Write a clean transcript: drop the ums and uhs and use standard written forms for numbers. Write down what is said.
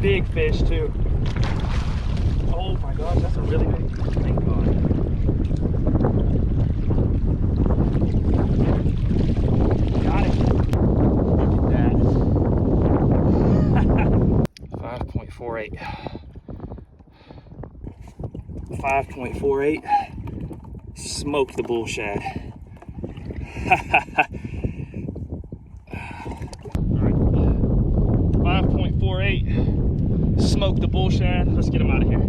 Big fish too. Oh my gosh, that's a really big. Thank God. Got it. Look at that. 5.48. 5.48. Smoke the bullshad. Alright. 5.48. Smoke the bullshad. Let's get him out of here.